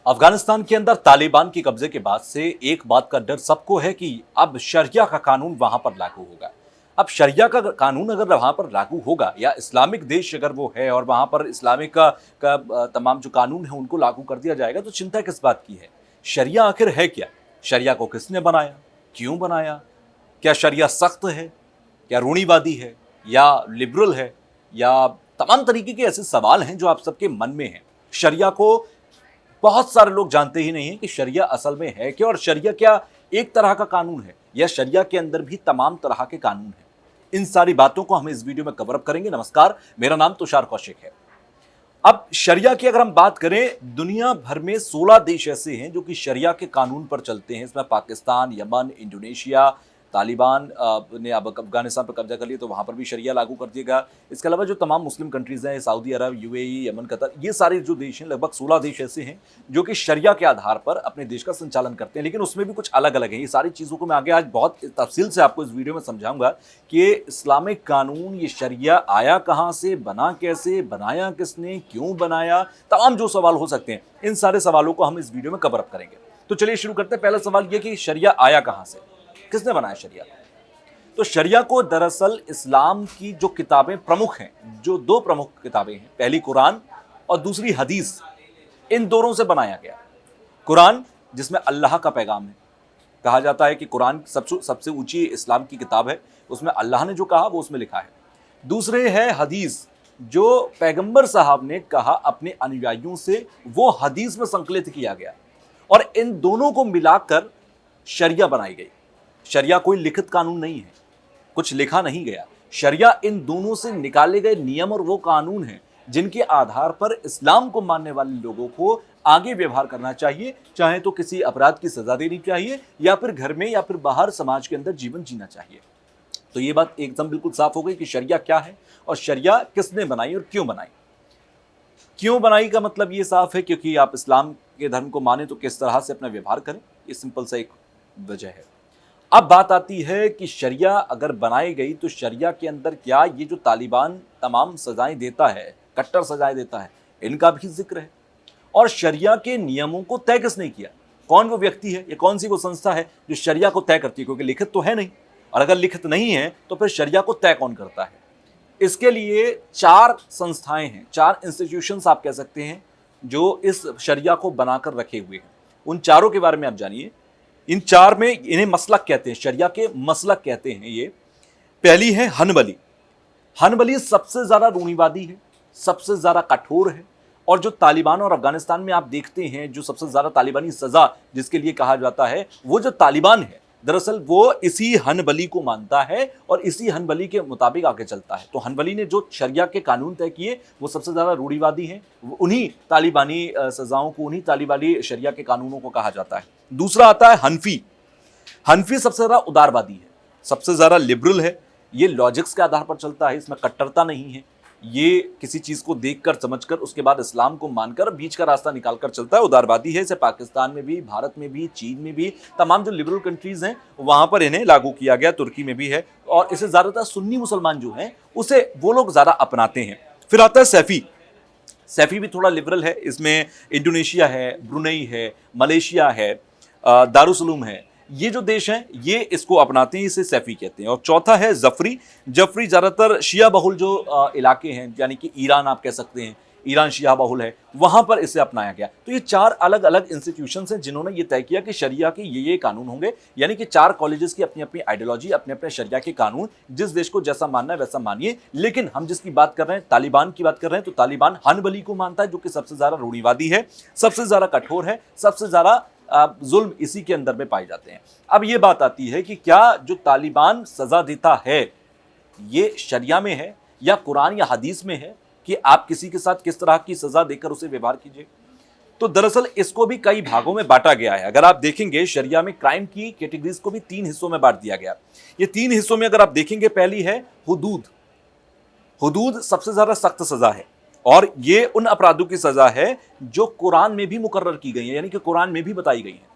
अफगानिस्तान के अंदर तालिबान के कब्जे के बाद से एक बात का डर सबको है कि अब शरिया का कानून वहां पर लागू होगा। अब शरिया का कानून अगर वहां पर लागू होगा या इस्लामिक देश अगर वो है और वहां पर इस्लामिक का तमाम जो कानून है उनको लागू कर दिया जाएगा तो चिंता किस बात की है। शरिया आखिर है क्या? शरिया को किसने बनाया, क्यों बनाया? क्या शरिया सख्त है, क्या रूढ़िवादी है या लिबरल है, या तमाम तरीके के ऐसे सवाल हैं जो आप सबके मन में हैं। शरिया को बहुत सारे लोग जानते ही नहीं हैं कि शरिया असल में है क्या, और शरिया क्या एक तरह का कानून है या शरिया के अंदर भी तमाम तरह के कानून हैं। इन सारी बातों को हम इस वीडियो में कवर अप करेंगे। नमस्कार, मेरा नाम तुषार कौशिक है। अब शरिया की अगर हम बात करें, दुनिया भर में 16 देश ऐसे हैं जो कि शरिया के कानून पर चलते हैं। इसमें पाकिस्तान, यमन, इंडोनेशिया, तालिबान ने अब अफगानिस्तान पर कब्जा कर लिया तो वहाँ पर भी शरिया लागू कर दिया गया। इसके अलावा जो तमाम मुस्लिम कंट्रीज़ हैं, सऊदी अरब, यूएई, यमन, कतर, ये सारे जो देश हैं, लगभग 16 देश ऐसे हैं जो कि शरिया के आधार पर अपने देश का संचालन करते हैं। लेकिन उसमें भी कुछ अलग अलग है। ये सारी चीज़ों को मैं आगे आज बहुत तफसील से आपको इस वीडियो में समझाऊंगा कि इस्लामिक कानून, ये शरिया आया कहाँ से, बना कैसे, बनाया किसने, क्यों बनाया, तमाम जो सवाल हो सकते हैं, इन सारे सवालों को हम इस वीडियो में कवर अप करेंगे। तो चलिए शुरू करते हैं। पहला सवाल ये कि शरिया आया कहाँ से, किसने बनाया शरिया? तो शरिया को दरअसल इस्लाम की जो किताबें प्रमुख हैं, जो दो प्रमुख किताबें हैं, पहली कुरान और दूसरी हदीस, इन दोनों से बनाया गया। कुरान जिसमें अल्लाह का पैगाम है, कहा जाता है कि कुरान सबसे ऊंची इस्लाम की किताब है, उसमें अल्लाह ने जो कहा वो उसमें लिखा है। दूसरे है हदीस, जो पैगंबर साहब ने कहा अपने अनुयायियों से, वो हदीस में संकलित किया गया और इन दोनों को मिलाकर शरिया बनाई गई। शरिया कोई लिखित कानून नहीं है, कुछ लिखा नहीं गया। शरिया इन दोनों से निकाले गए नियम और वो कानून हैं जिनके आधार पर इस्लाम को मानने वाले लोगों को आगे व्यवहार करना चाहिए, चाहे तो किसी अपराध की सजा देनी चाहिए या फिर घर में या फिर बाहर समाज के अंदर जीवन जीना चाहिए। तो ये बात एकदम बिल्कुल साफ हो गई कि शरिया क्या है और शरिया किसने बनाई और क्यों बनाई। क्यों बनाई का मतलब ये साफ है, क्योंकि आप इस्लाम के धर्म को माने तो किस तरह से अपना व्यवहार करें, ये सिंपल सा एक वजह है। अब बात आती है कि शरिया अगर बनाई गई तो शरिया के अंदर क्या ये जो तालिबान तमाम सजाएं देता है, कट्टर सजाएं देता है, इनका भी जिक्र है। और शरिया के नियमों को तय किसने किया, कौन वो व्यक्ति है या कौन सी वो संस्था है जो शरिया को तय करती है, क्योंकि लिखित तो है नहीं, और अगर लिखित नहीं है तो फिर शरिया को तय कौन करता है। इसके लिए 4 संस्थाएं हैं, 4 इंस्टीट्यूशंस आप कह सकते हैं जो इस शरिया को बनाकर रखे हुए हैं। उन चारों के बारे में आप जानिए। इन 4 में इन्हें मसलक कहते हैं, शरिया के मसलक कहते हैं ये। पहली है हनबली। हनबली सबसे ज्यादा रूढ़िवादी है, सबसे ज्यादा कठोर है, और जो तालिबान और अफगानिस्तान में आप देखते हैं जो सबसे ज्यादा तालिबानी सजा जिसके लिए कहा जाता है, वो जो तालिबान है दरअसल वो इसी हनबली को मानता है और इसी हनबली के मुताबिक आगे चलता है। तो हनबली ने जो शरिया के कानून तय किए वो सबसे ज्यादा रूढ़िवादी हैं, उन्हीं तालिबानी सजाओं को, उन्हीं तालिबानी शरिया के कानूनों को कहा जाता है। दूसरा आता है हनफी। हनफी सबसे ज्यादा उदारवादी है, सबसे ज्यादा लिबरल है, ये लॉजिक्स के आधार पर चलता है, इसमें कट्टरता नहीं है, ये किसी चीज को देखकर समझकर उसके बाद इस्लाम को मानकर बीच का रास्ता निकालकर चलता है, उदारवादी है। इसे पाकिस्तान में भी, भारत में भी, चीन में भी, तमाम जो लिबरल कंट्रीज हैं वहां पर इन्हें लागू किया गया, तुर्की में भी है, और इसे ज्यादातर सुन्नी मुसलमान जो हैं उसे वो लोग ज्यादा अपनाते हैं। फिर आता है सैफी। सैफी भी थोड़ा लिबरल है, इसमें इंडोनेशिया है, ब्रुनई है, मलेशिया है, दारुसलूम है, ये जो देश हैं ये इसको अपनाते हैं, इसे सैफी कहते हैं। और चौथा है जफरी। जफरी ज्यादातर शिया बहुल जो इलाके हैं, यानी कि ईरान आप कह सकते हैं, ईरान शिया बहुल है, वहां पर इसे अपनाया गया। तो ये 4 अलग अलग इंस्टीट्यूशंस हैं जिन्होंने ये तय किया कि शरिया के ये कानून होंगे, यानी कि 4 कॉलेजेस की अपनी अपनी आइडियोलॉजी, अपने अपने शरिया के कानून, जिस देश को जैसा मानना है वैसा मानिए। लेकिन हम जिसकी बात कर रहे हैं, तालिबान की बात कर रहे हैं, तो तालिबान हनबली को मानता है जो कि सबसे ज्यादा रूढ़िवादी है, सबसे ज्यादा कठोर है, सबसे ज्यादा जुल्म इसी के अंदर में पाए जाते हैं। अब ये बात आती है कि क्या जो तालिबान सजा देता है ये शरिया में है या कुरान या हदीस में है कि आप किसी के साथ किस तरह की सजा देकर उसे व्यवहार कीजिए। तो दरअसल इसको भी कई भागों में बांटा गया है। अगर आप देखेंगे शरिया में क्राइम की कैटेगरीज को भी 3 हिस्सों में बांट दिया गया। ये 3 हिस्सों में अगर आप देखेंगे, पहली है हुदूद। हुदूद सबसे ज्यादा सख्त सजा है और ये उन अपराधों की सजा है जो कुरान में भी मुकर्रर की गई है, यानी कि कुरान में भी बताई गई है।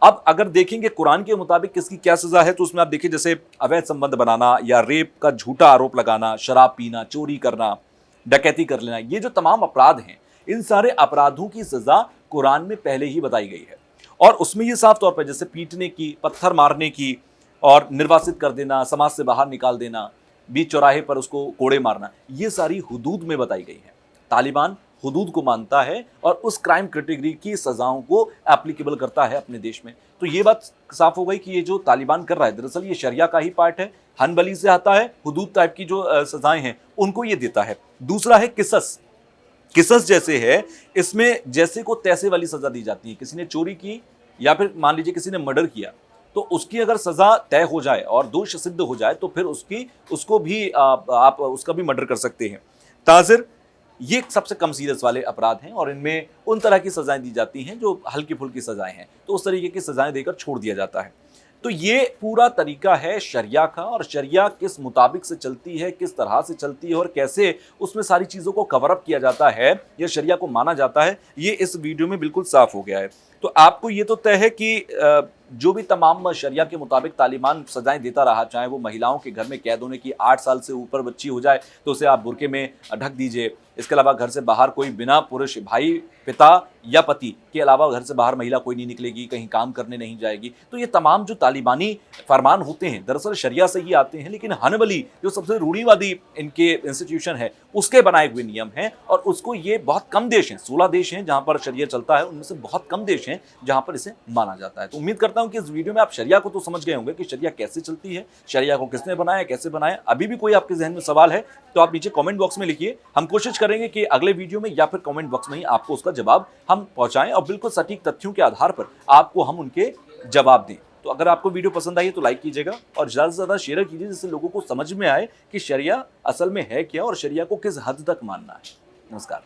अब अगर देखेंगे कुरान के मुताबिक किसकी क्या सजा है, तो उसमें आप देखिए जैसे अवैध संबंध बनाना या रेप का झूठा आरोप लगाना, शराब पीना, चोरी करना, डकैती कर लेना, ये जो तमाम अपराध हैं, इन सारे अपराधों की सजा कुरान में पहले ही बताई गई है। और उसमें ये साफ तौर पर जैसे पीटने की, पत्थर मारने की और निर्वासित कर देना, समाज से बाहर निकाल देना, बीच चौराहे पर उसको कोड़े मारना, ये सारी हुदूद में बताई गई है। तालिबान हुदूद को मानता है और उस क्राइम कैटेगरी की सजाओं को एप्लीकेबल करता है अपने देश में। तो ये बात साफ हो गई कि ये जो तालिबान कर रहा है दरअसल ये शरिया का ही पार्ट है, हनबली से आता है, हुदूद टाइप की जो सजाएं हैं उनको ये देता है। दूसरा है किसस। किसस जैसे है, इसमें जैसे को तैसे वाली सजा दी जाती है। किसी ने चोरी की या फिर मान लीजिए किसी ने मर्डर किया तो उसकी अगर सजा तय हो जाए और दोष सिद्ध हो जाए तो फिर उसको भी आप उसका भी मर्डर कर सकते हैं। ताजिर, ये सबसे कम सीरियस वाले अपराध हैं और इनमें उन तरह की सजाएं दी जाती हैं जो हल्की फुल्की सजाएं हैं, तो उस तरीके की सजाएं देकर छोड़ दिया जाता है। तो ये पूरा तरीका है शरिया का, और शरिया किस मुताबिक से चलती है, किस तरह से चलती है और कैसे उसमें सारी चीज़ों को कवर अप किया जाता है या शरिया को माना जाता है, ये इस वीडियो में बिल्कुल साफ हो गया है। तो आपको ये तो तय है कि जो भी तमाम शरिया के मुताबिक तालिबान सजाएं देता रहा, चाहे वो महिलाओं के घर में कैद होने की 8 साल से ऊपर बच्ची हो जाए तो उसे आप बुरके में ढक दीजिए। इसके अलावा घर से बाहर कोई बिना पुरुष भाई, पिता या पति के अलावा घर से बाहर महिला कोई नहीं निकलेगी, कहीं काम करने नहीं जाएगी। तो ये तमाम जो तालिबानी फरमान होते हैं दरअसल शरिया से ही आते हैं, लेकिन हनबली जो सबसे रूढ़िवादी इनके इंस्टीट्यूशन है उसके बनाए हुए नियम हैं और उसको ये बहुत कम देश हैं, 16 देश हैं जहां पर शरिया चलता है, उनमें से बहुत कम देश हैं जहां पर इसे माना जाता है। तो उम्मीद करता हूं कि इस वीडियो में आप शरिया को तो समझ गए होंगे कि शरिया कैसे चलती है, शरिया को किसने बनाया, कैसे बनाया। अभी भी कोई आपके जहन में सवाल है तो आप नीचे कमेंट बॉक्स में लिखिए, हम कोशिश करेंगे कि अगले वीडियो में या फिर कमेंट बॉक्स में ही आपको उसका जवाब हम पहुंचाएं और बिल्कुल सटीक तथ्यों के आधार पर आपको हम उनके जवाब दें। तो अगर आपको वीडियो पसंद आई है तो लाइक कीजिएगा और ज़्यादा से ज़्यादा शेयर कीजिए, जिससे लोगों को समझ में आए कि शरिया असल में है क्या और शरिया को किस हद तक मानना है। नमस्कार।